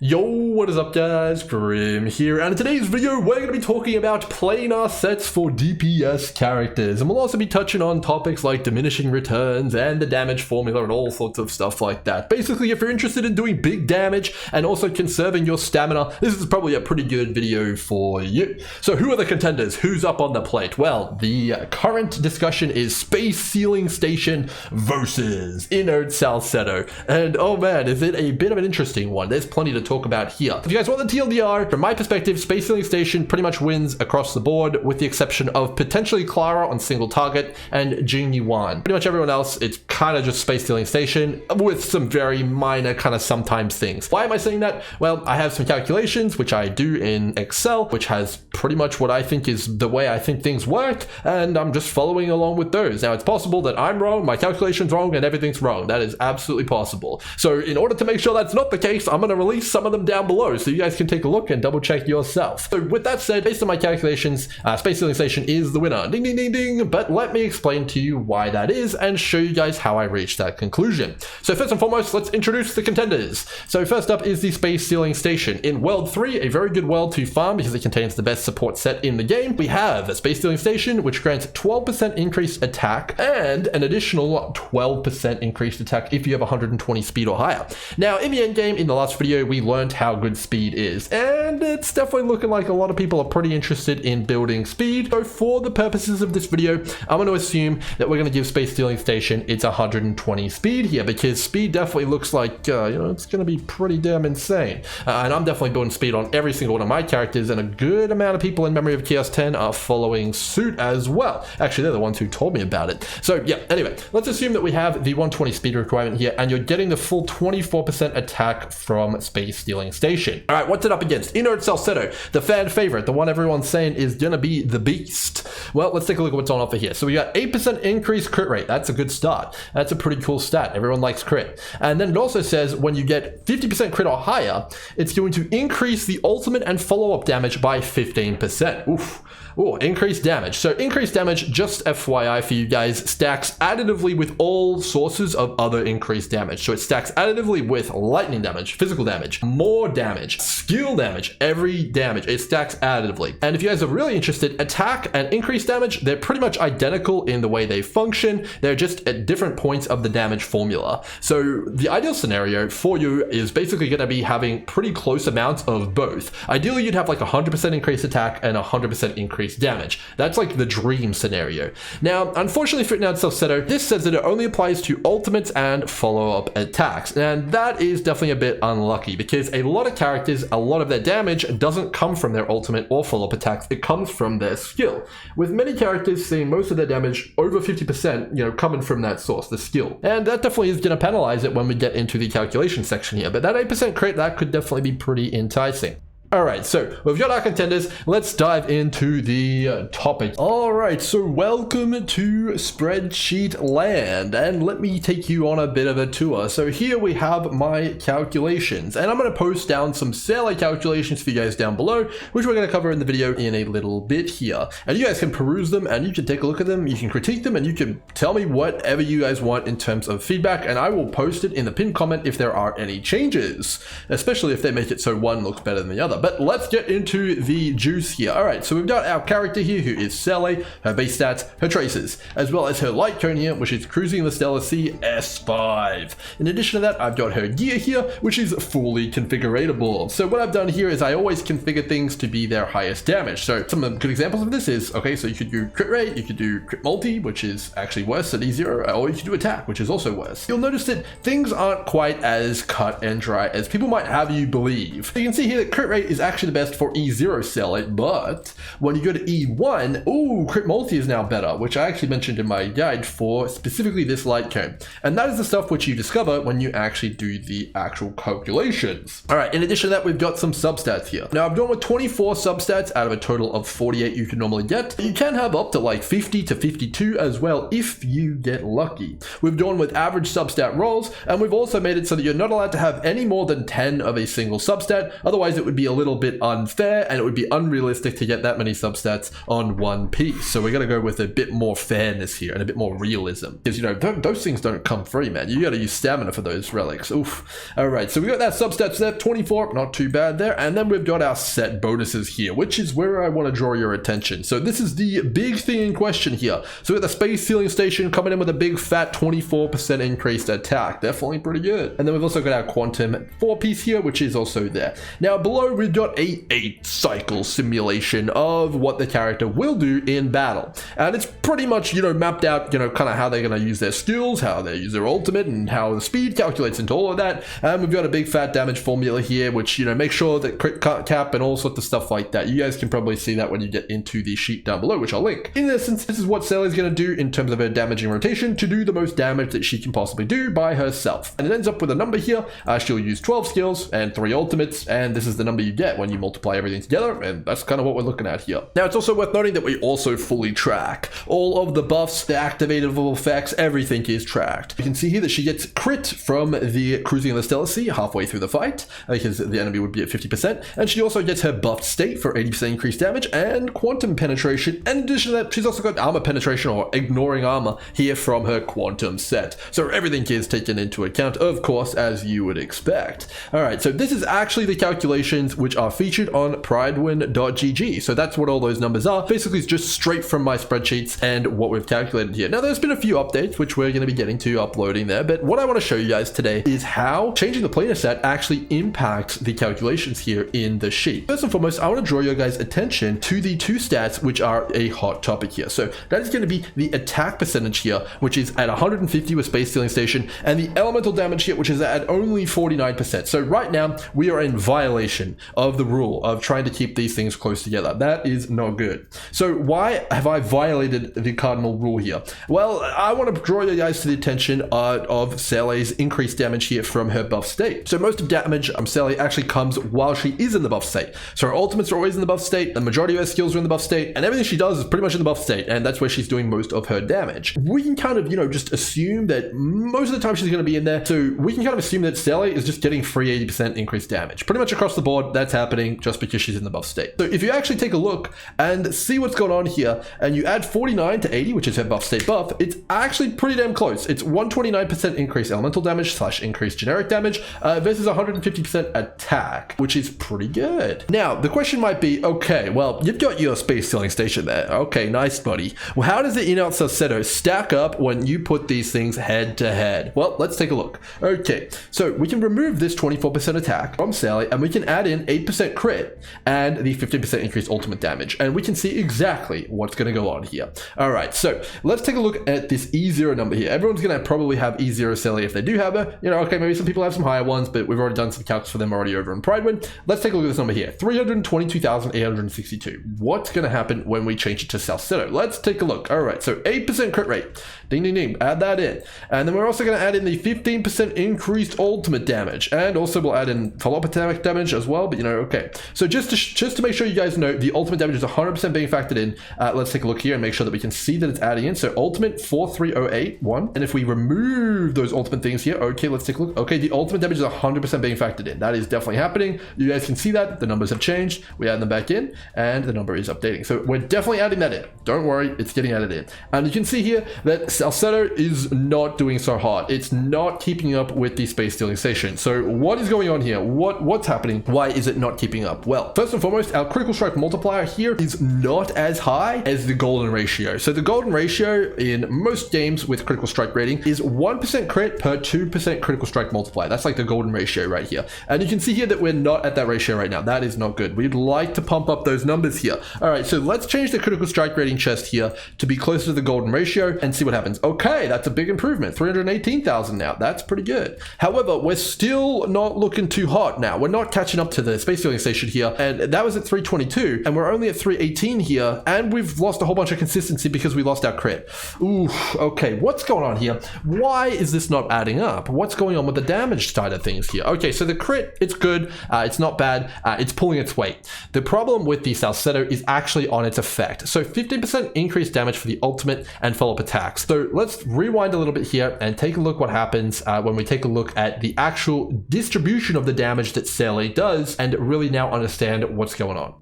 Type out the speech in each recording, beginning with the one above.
Yo, what is up guys, Grim here, and in today's video we're going to be talking about planar sets for DPS characters, and we'll also be touching on topics like diminishing returns and the damage formula and all sorts of stuff like that. Basically, if you're interested in doing big damage and also conserving your stamina, this is probably a pretty good video for you. So who are the contenders? Who's up on the plate? Well, the current discussion is Space Sealing Station versus Inert Salsatto, and oh man, is it a bit of an interesting one. There's plenty to talk about here. If you guys want the TLDR, from my perspective, Space Sealing Station pretty much wins across the board, with the exception of potentially Clara on single target and Jing Yuan. Pretty much everyone else, it's kind of just Space Sealing Station with some very minor kind of sometimes things. Why am I saying that? Well, I have some calculations, which I do in Excel, which has pretty much what I think is the way I think things work, and I'm just following along with those. Now, it's possible that I'm wrong, my calculation's wrong, and everything's wrong. That is absolutely possible. So in order to make sure that's not the case, I'm going to release some of them down below so you guys can take a look and double check yourself. So with that said, based on my calculations, Space Sealing Station is the winner. Ding, ding, ding, ding. But let me explain to you why that is and show you guys how I reached that conclusion. So first and foremost, let's introduce the contenders. So first up is the Space Sealing Station. In World 3, a very good world to farm because it contains the best support set in the game. We have a Space Sealing Station which grants 12% increased attack and an additional 12% increased attack if you have 120 speed or higher. Now in the end game, in the last video, we learned how good speed is, and it's definitely looking like a lot of people are pretty interested in building speed. So for the purposes of this video, I'm going to assume that we're going to give Space Sealing Station its 120 speed here, because speed definitely looks like it's going to be pretty damn insane, and I'm definitely building speed on every single one of my characters, and a good amount of people in Memory of Chaos 10 are following suit as well. Actually, they're the ones who told me about it. So yeah, anyway, let's assume that we have the 120 speed requirement here, and you're getting the full 24% attack from Space Sealing Station. All right, what's it up against? Inert Salsatto, the fan favorite, the one everyone's saying is gonna be the beast. Well, let's take a look at what's on offer here. So we got 8% increased crit rate. That's a good start. That's a pretty cool stat. Everyone likes crit. And then it also says when you get 50% crit or higher, it's going to increase the ultimate and follow-up damage by 15%. Oof. Oh, increased damage. So increased damage, just FYI for you guys, stacks additively with all sources of other increased damage. So it stacks additively with lightning damage, physical damage, more damage, skill damage, every damage. It stacks additively. And if you guys are really interested, attack and increased damage, they're pretty much identical in the way they function. They're just at different points of the damage formula. So the ideal scenario for you is basically going to be having pretty close amounts of both. Ideally, you'd have like 100% increased attack and 100% increased damage. That's like the dream scenario. Now, unfortunately for Inert Salsatto, this says that it only applies to ultimates and follow-up attacks, and that is definitely a bit unlucky because a lot of characters, a lot of their damage doesn't come from their ultimate or follow-up attacks, it comes from their skill. With many characters seeing most of their damage, over 50%, coming from that source, the skill. And that definitely is going to penalize it when we get into the calculation section here, but that 8% crit, that could definitely be pretty enticing. Alright, so we've got our contenders. Let's dive into the topic. Alright, so welcome to Spreadsheet Land, and let me take you on a bit of a tour. So here we have my calculations, and I'm going to post down some Seele calculations for you guys down below, which we're going to cover in the video in a little bit here. And you guys can peruse them, and you can take a look at them, you can critique them, and you can tell me whatever you guys want in terms of feedback, and I will post it in the pinned comment if there are any changes, especially if they make it so one looks better than the other. But let's get into the juice here. All right, so we've got our character here who is Seele, her base stats, her traces, as well as her light cone here, which is cruising the Stellar Sea S5. In addition to that, I've got her gear here, which is fully configuratable. So what I've done here is I always configure things to be their highest damage. So some of the good examples of this is, okay, so you could do crit rate, you could do crit multi, which is actually worse than E0, or you could do attack, which is also worse. You'll notice that things aren't quite as cut and dry as people might have you believe. So you can see here that crit rate is actually the best for E0 Seele, but when you go to E1, ooh, crit multi is now better, which I actually mentioned in my guide for specifically this light cone. And that is the stuff which you discover when you actually do the actual calculations. All right, in addition to that, we've got some substats here. Now, I'm doing with 24 substats out of a total of 48 you can normally get. You can have up to like 50 to 52 as well if you get lucky. We've done with average substat rolls, and we've also made it so that you're not allowed to have any more than 10 of a single substat. Otherwise, it would be a little bit unfair, and it would be unrealistic to get that many substats on one piece. So we're going to go with a bit more fairness here and a bit more realism, because, you know, those things don't come free, man. You got to use stamina for those relics. Oof. All right, so we got that substats there, 24, not too bad there. And then we've got our set bonuses here, which is where I want to draw your attention. So this is the big thing in question here. So we got the space sealing station coming in with a big fat 24% increased attack. Definitely pretty good. And then we've also got our quantum 4-piece here, which is also there. Now below we've got a 8-cycle simulation of what the character will do in battle. And it's pretty much, you know, mapped out, you know, kind of how they're going to use their skills, how they use their ultimate, and how the speed calculates into all of that. And we've got a big fat damage formula here, which, you know, make sure that crit cap and all sorts of stuff like that. You guys can probably see that when you get into the sheet down below, which I'll link. In essence, this is what Seele is going to do in terms of her damaging rotation to do the most damage that she can possibly do by herself. And it ends up with a number here. She'll use 12 skills and 3 ultimates, and this is the number you get when you multiply everything together, and that's kind of what we're looking at here. Now, it's also worth noting that we also fully track all of the buffs, the activatable effects, everything is tracked. You can see here that she gets crit from the cruising of the stellar sea halfway through the fight, because the enemy would be at 50%, and she also gets her buffed state for 80% increased damage and quantum penetration. In addition to that, she's also got armor penetration, or ignoring armor, here from her quantum set. So everything is taken into account, of course, as you would expect. All right, so this is actually the calculations which are featured on pridewin.gg. So that's what all those numbers are. Basically, it's just straight from my spreadsheets and what we've calculated here. Now, there's been a few updates, which we're going to be getting to uploading there, but what I want to show you guys today is how changing the planar set actually impacts the calculations here in the sheet. First and foremost, I want to draw your guys' attention to the 2 stats which are a hot topic here. So that is going to be the attack percentage here, which is at 150 with space sealing station, and the elemental damage here, which is at only 49%. So right now we are in violation of the rule of trying to keep these things close together. That is not good. So why have I violated the cardinal rule here? Well, I want to draw you guys to the attention of Seele's increased damage here from her buff state. So most of damage Seele actually comes while she is in the buff state. So her ultimates are always in the buff state, the majority of her skills are in the buff state, and everything she does is pretty much in the buff state, and that's where she's doing most of her damage. We can kind of, you know, just assume that most of the time she's going to be in there, so we can kind of assume that Seele is just getting free 80% increased damage. Pretty much across the board, that's happening just because she's in the buff state. So if you actually take a look and see what's going on here, and you add 49 to 80, which is her buff state buff, it's actually pretty damn close. It's 129% increased elemental damage / increased generic damage versus 150% attack, which is pretty good. Now, the question might be, okay, well, you've got your space sealing station there. Okay, nice, buddy. Well, how does the Inert Salsatto stack up when you put these things head to head? Well, let's take a look. Okay, so we can remove this 24% attack from Seele, and we can add in 8% crit and the 15% increased ultimate damage, and we can see exactly what's going to go on here. All right, so let's take a look at this E0 number here. Everyone's going to probably have E0 Seele if they do have her. You know, okay, maybe some people have some higher ones, but we've already done some calcs for them already over in Pridewin. Let's take a look at this number here, 322,862. What's going to happen when we change it to Salsatto? Let's take a look. All right, so 8% crit rate. Ding, ding, ding. Add that in. And then we're also going to add in the 15% increased ultimate damage. And also we'll add in follow-up attack damage as well, but you know, okay. So just to make sure you guys know, the ultimate damage is 100% being factored in. Let's take a look here and make sure that we can see that it's adding in. So ultimate 43081. And if we remove those ultimate things here, okay, let's take a look. Okay, the ultimate damage is 100% being factored in. That is definitely happening. You guys can see that. The numbers have changed. We add them back in and the number is updating. So we're definitely adding that in. Don't worry, it's getting added in. And you can see here that Salsatto is not doing so hot. It's not keeping up with the space stealing station. So what is going on here? What's happening? Why is it not keeping up? Well, first and foremost, our critical strike multiplier here is not as high as the golden ratio. So the golden ratio in most games with critical strike rating is 1% crit per 2% critical strike multiplier. That's like the golden ratio right here. And you can see here that we're not at that ratio right now. That is not good. We'd like to pump up those numbers here. All right, so let's change the critical strike rating chest here to be closer to the golden ratio and see what happens. Okay, that's a big improvement. 318,000 now. That's pretty good. However, we're still not looking too hot now. We're not catching up to the space filling station here, and that was at 322, and we're only at 318 here, and we've lost a whole bunch of consistency because we lost our crit. Ooh, okay, what's going on here? Why is this not adding up? What's going on with the damage side of things here? Okay, so the crit, it's good. It's not bad. It's pulling its weight. The problem with the Salsatto is actually on its effect. So 15% increased damage for the ultimate and follow-up attacks. So let's rewind a little bit here and take a look what happens when we take a look at the actual distribution of the damage that Seele does and really now understand what's going on.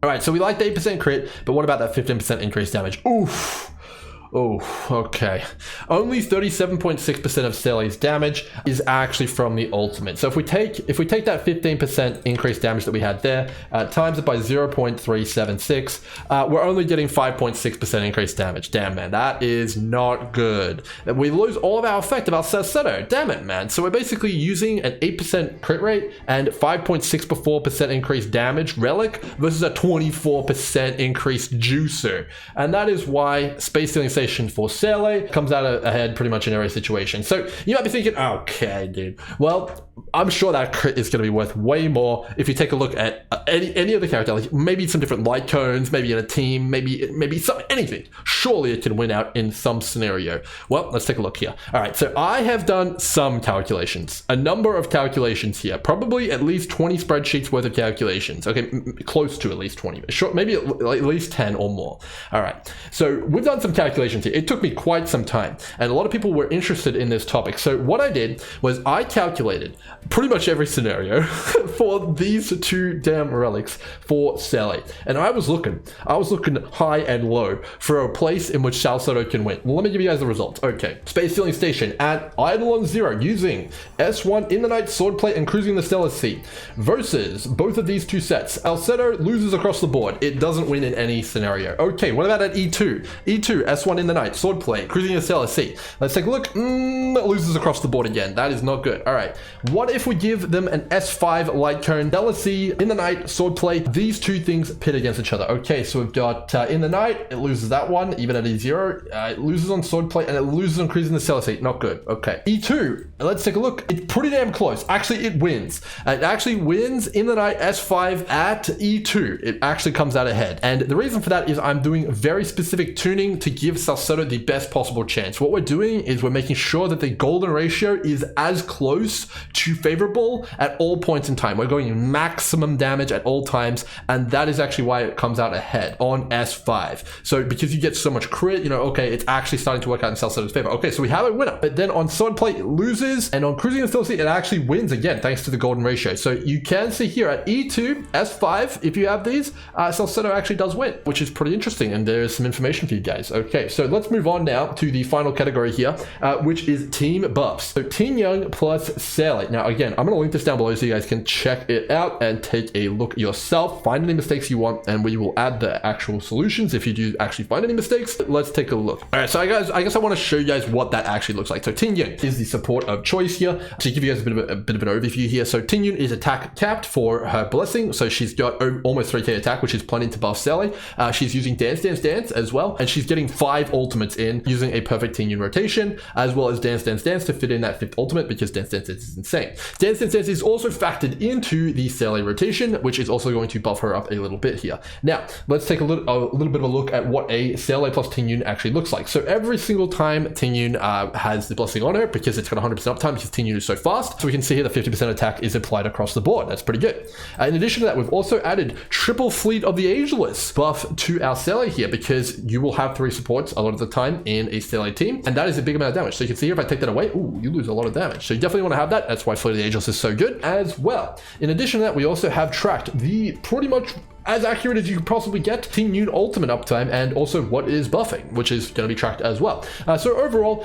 All right, so we like the 8% crit, but what about that 15% increased damage? Oof. Oh, okay. Only 37.6% of Seele's damage is actually from the ultimate. So if we take that 15% increased damage that we had there, times it by 0.376, we're only getting 5.6% increased damage. Damn, man, that is not good. We lose all of our effect of our Salsatto. Damn it, man. So we're basically using an 8% crit rate and 5.64% increased damage relic versus a 24% increased juicer. And that is why Space Ceiling Station for Seele comes out ahead pretty much in every situation. So you might be thinking, okay, dude. Well, I'm sure that crit is going to be worth way more if you take a look at any other character, like maybe some different light cones, maybe in a team, maybe anything. Surely it can win out in some scenario. Well, let's take a look here. All right, so I have done some calculations, a number of calculations here, probably at least 20 spreadsheets worth of calculations. Okay, close to at least 20, sure, maybe at least 10 or more. All right, so we've done some calculations here. It took me quite some time, and a lot of people were interested in this topic. So what I did was I calculated pretty much every scenario for these two damn relics for Seele, and I was looking high and low for a place in which Salsatto can win. Well, let me give you guys the results. Okay, Space Ceiling Station at Eidolon 0 using S1 in the night swordplate and cruising the Stellar Sea versus both of these two sets. Salsatto loses across the board. It doesn't win in any scenario. Okay, what about at E2? E2 S1 in the night swordplate cruising the Stellar Sea. Let's take a look. It loses across the board again. That is not good. All right, what if we give them an S5 light cone, Stellar Sea in the night swordplay? These two things pit against each other. Okay, so we've got in the night, it loses that one even at E0. It loses on swordplate and it loses on cruising the Stellar Sea. Not good. Okay, E2, let's take a look. It's pretty damn close. Actually, it wins. It actually wins in the night S5 at E2. It actually comes out ahead, and the reason for that is I'm doing very specific tuning to give Salsatto the best possible chance. What we're doing is we're making sure that the golden ratio is as close to favorable at all points in time. We're going maximum damage at all times, and that is actually why it comes out ahead on S5. So because you get so much crit, you know, okay, it's actually starting to work out in Salsatto's favor. Okay, so we have a winner, but then on swordplate it loses, and on cruising the Stellar Sea it actually wins again thanks to the golden ratio. So you can see here at E2, S5, if you have these, Salsatto actually does win, which is pretty interesting, and there is some information for you guys. Okay, so let's move on now to the final category here, which is team buffs. So Team Young plus Seele. Now again, I'm going to link this down below so you guys can check it out and take a look yourself. Find any mistakes you want, and we will add the actual solutions if you do actually find any mistakes. Let's take a look. All right, so I guess I want to show you guys what that actually looks like. So Team Young is the support of choice here. To give you guys a bit of an overview here. So Team Young is attack capped for her blessing. So she's got almost 3k attack, which is plenty to buff Seele. She's using Dance as well, and she's getting 5 ultimates in using a perfect Team Young rotation, as well as Dance to fit in that 5th ultimate, because Dance is insane. Dance is also factored into the Seele rotation, which is also going to buff her up a little bit here. Now, let's take a little bit of a look at what a Seele plus Team Young actually looks like. So every single time Team Young has the blessing on her, because it's got 100% uptime, because Team Young is so fast, so we can see here that 50% attack is applied across the board. That's pretty good. In addition to that, we've also added triple Fleet of the Ageless buff to our Seele here, because you will have 3 supports a lot of the time in a Seele team, and that is a big amount of damage. So you can see here, if I take that away, ooh, you lose a lot of damage. So you definitely want to have that. That's why Fleet of the Ageless is so good as well. In addition to that, we also have tracked the pretty much as accurate as you could possibly get Team Young ultimate uptime, and also what is buffing, which is going to be tracked as well. So overall,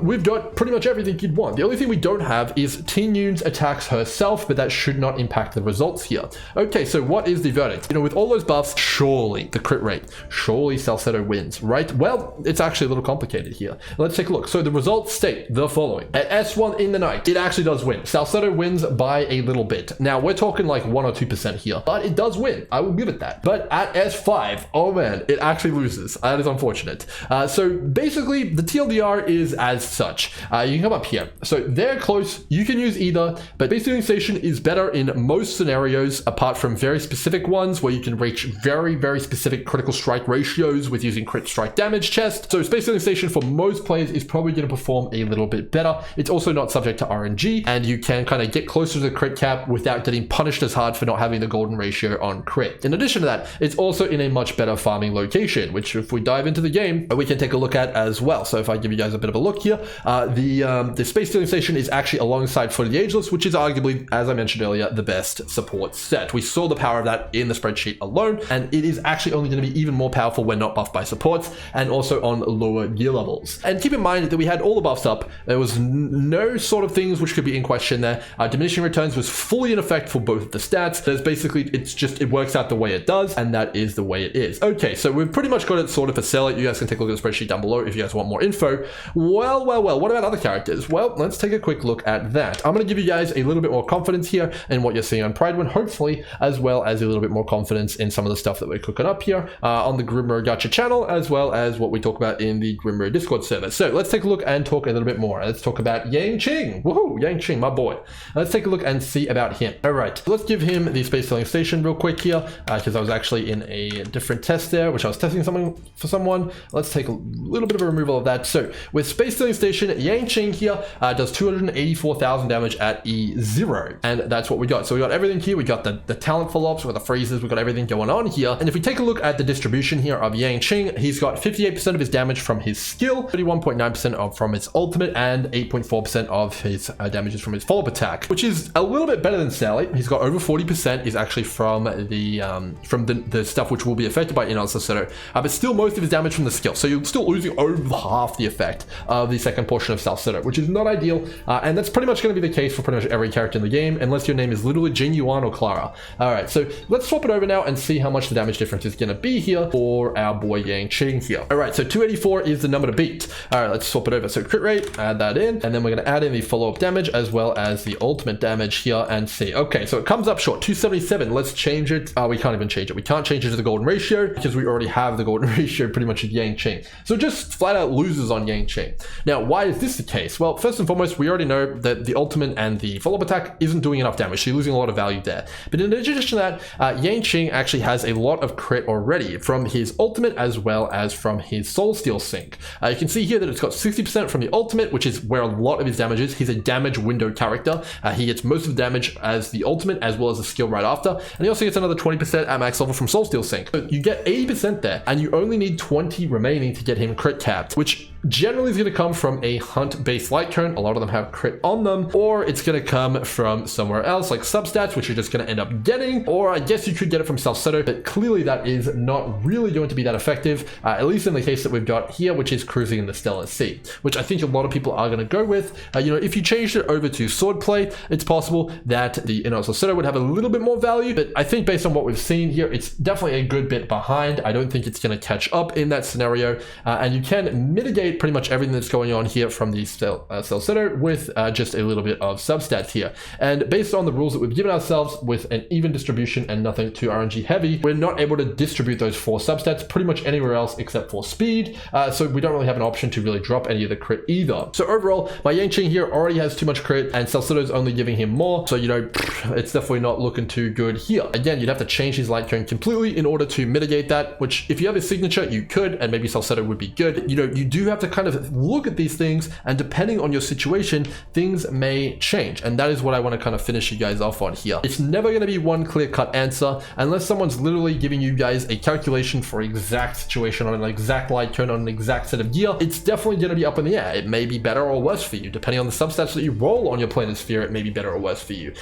we've got pretty much everything you'd want. The only thing we don't have is Team Young's attacks herself, but that should not impact the results here. Okay, so what is the verdict? You know, with all those buffs, surely the crit rate, surely Salsatto wins, right? Well, it's actually a little complicated here. Let's take a look. So the results state the following. At S1 in the night, it actually does win. Salsatto wins by a little bit. Now, we're talking like 1 or 2% here, but it does win. I will give it that. But at S5, oh man, it actually loses. That is unfortunate. So basically, the TLDR is as such. You can come up here. So they're close. You can use either, but Space Ceiling Station is better in most scenarios, apart from very specific ones where you can reach very, very specific critical strike ratios with using crit strike damage chest. So Space Ceiling Station for most players is probably going to perform a little bit better. It's also not subject to RNG, and you can kind of get closer to the crit cap without getting punished as hard for not having the golden ratio on crit. In addition to that, it's also in a much better farming location, which if we dive into the game, we can take a look at as well. So if I give you guys a bit of a look here, the Space Stealing Station is actually alongside Fleet of the Ageless, which is arguably, as I mentioned earlier, the best support set. We saw the power of that in the spreadsheet alone, and it is actually only going to be even more powerful when not buffed by supports and also on lower gear levels. And keep in mind that we had all the buffs up. There was no sort of things which could be in question there. Diminishing returns was fully in effect for both of the stats. There's basically, it works out the way it does, and that is the way it is. Okay, so we've pretty much got it sorted for Seele. You guys can take a look at the spreadsheet down below if you guys want more info. Well, what about other characters? Well, let's take a quick look at that. I'm going to give you guys a little bit more confidence here in what you're seeing on Pridewind, hopefully, as well as a little bit more confidence in some of the stuff that we're cooking up here on the Grimro Gacha channel, as well as what we talk about in the Grimro Discord server. So let's take a look and talk a little bit more. Let's talk about Yanqing. Woohoo, Yanqing, my boy. Let's take a look and see about him. All right, let's give him the Space Stealing Station real quick here, because I was actually in a different test there, which I was testing something for someone. Let's take a little bit of a removal of that. So with Space Stealing Station, Yanqing here does 284,000 damage at E0, and that's what we got. So we got everything here. We got the talent follow-ups, we got the freezes, we got everything going on here. And if we take a look at the distribution here of Yanqing, he's got 58% of his damage from his skill, 31.9% from his ultimate, and 8.4% of his damages from his follow-up attack, which is a little bit better than Seele. He's got over 40% is actually from the stuff which will be affected by Inert Salsatto, but still most of his damage from the skill. So you're still losing over half the effect of the second portion of Salsatto, which is not ideal, and that's pretty much going to be the case for pretty much every character in the game, unless your name is literally Jin Yuan or Clara. All right, so let's swap it over now and see how much the damage difference is going to be here for our boy Yanqing here. All right, so 284 is the number to beat. All right, let's swap it over. So crit rate, add that in, and then we're going to add in the follow-up damage as well as the ultimate damage here and see. Okay, so it comes up short, 277. Let's change it. We can't even change it. We can't change it to the golden ratio because we already have the golden ratio pretty much with Yanqing. So it just flat out loses on Yanqing. Now, why is this the case? Well, first and foremost, we already know that the ultimate and the follow-up attack isn't doing enough damage. So you're losing a lot of value there. But in addition to that, Yanqing actually has a lot of crit already from his ultimate as well as from his Soul Steal sync. You can see here that it's got 60% from the ultimate, which is where a lot of his damage is. He's a damage window character. He gets most of the damage as the ultimate as well as the skill right after. And he also gets another 20% at max level from Soul Steal sync. So you get 80% there, and you only need 20 remaining to get him crit capped, which generally is going to come from a hunt-based light cone. A lot of them have crit on them, or it's going to come from somewhere else like substats, which you're just going to end up getting, or I guess you could get it from Salsatto, but clearly that is not really going to be that effective, at least in the case that we've got here, which is cruising in the Stellar Sea, which I think a lot of people are going to go with. If you changed it over to swordplay, it's possible that the Inert Salsatto would have a little bit more value, but I think based on what we've seen here, it's definitely a good bit behind. I don't think it's going to catch up in that scenario, and you can mitigate pretty much everything that's going on here from the Salsatto with just a little bit of substats here. And based on the rules that we've given ourselves with an even distribution and nothing too RNG heavy, we're not able to distribute those 4 substats pretty much anywhere else except for speed, so we don't really have an option to really drop any of the crit either. So overall, my Yanqing here already has too much crit, and Salsatto's only giving him more, so it's definitely not looking too good here. Again, you'd have to change his light cone completely in order to mitigate that, which if you have a signature, you could, and maybe Salsatto would be good. You do have to kind of look at these things, and depending on your situation, things may change, and that is what I want to kind of finish you guys off on here. It's never going to be one clear-cut answer unless someone's literally giving you guys a calculation for exact situation on an exact light cone on an exact set of gear. It's definitely going to be up in the air. It may be better or worse for you. Depending on the substats that you roll on your planar sphere, it may be better or worse for you.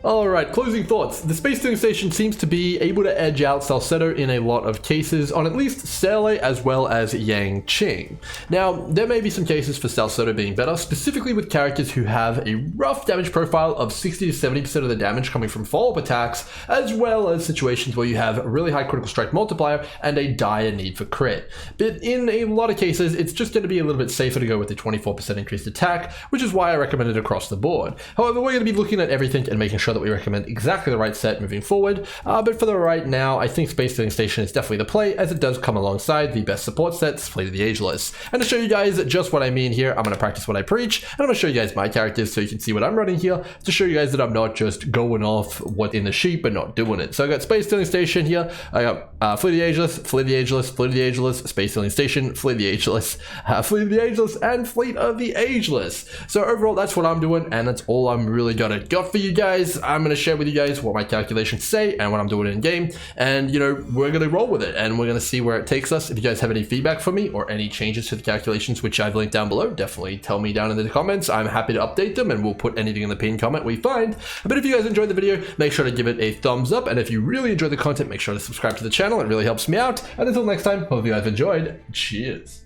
Alright, closing thoughts. The Space Stealing Station seems to be able to edge out Salsatto in a lot of cases on at least Seele as well as Yanqing. Now, there may be some cases for Salsatto being better, specifically with characters who have a rough damage profile of 60 to 70% of the damage coming from follow-up attacks, as well as situations where you have a really high critical strike multiplier and a dire need for crit. But in a lot of cases, it's just going to be a little bit safer to go with the 24% increased attack, which is why I recommend it across the board. However, we're going to be looking at everything and making sure that we recommend exactly the right set moving forward, but for the right now, I think Space Stealing Station is definitely the play, as it does come alongside the best support sets, Fleet of the Ageless. And to show you guys just what I mean here, I'm going to practice what I preach, and I'm going to show you guys my characters so you can see what I'm running here, to show you guys that I'm not just going off what's in the sheet but not doing it. So I got Space Stealing Station here, I got Fleet of the Ageless, Fleet of the Ageless, Fleet of the Ageless, Space Stealing Station, Fleet of the Ageless, Fleet of the Ageless, and Fleet of the Ageless. So overall, that's what I'm doing, and that's all I'm really got for you guys. anyways, I'm going to share with you guys what my calculations say and what I'm doing in game, and you know, we're going to roll with it and we're going to see where it takes us. If you guys have any feedback for me or any changes to the calculations, which I've linked down below, definitely tell me down in the comments. I'm happy to update them, and we'll put anything in the pinned comment we find. But if you guys enjoyed the video, make sure to give it a thumbs up, and if you really enjoy the content, make sure to subscribe to the channel. It really helps me out. And until next time, hope you guys enjoyed. Cheers.